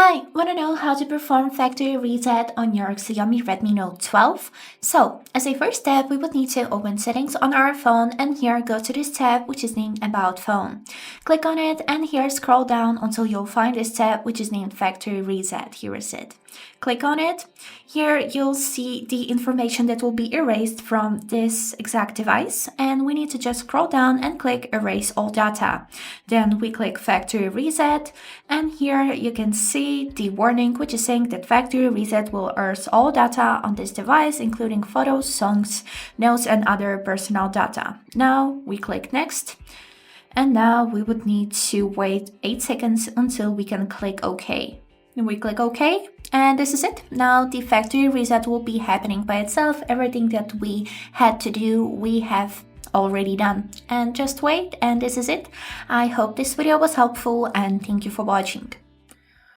Hi, wanna know how to perform factory reset on your Xiaomi Redmi Note 12? So, as a first step, we would need to open settings on our phone and here go to this tab which is named About Phone. Click on it and here scroll down until you'll find this tab which is named Factory Reset. Here is it. Click on it. Here you'll see the information that will be erased from this exact device and we need to just scroll down and click Erase All Data. Then we click Factory Reset and here you can see the warning which is saying that Factory Reset will erase all data on this device including photos, songs, notes and other personal data. Now we click Next. And now we would need to wait 8 seconds until we can click OK. Then we click OK, and this is it. Now the factory reset will be happening by itself. Everything that we had to do, we have already done. And just wait, and this is it. I hope this video was helpful and thank you for watching.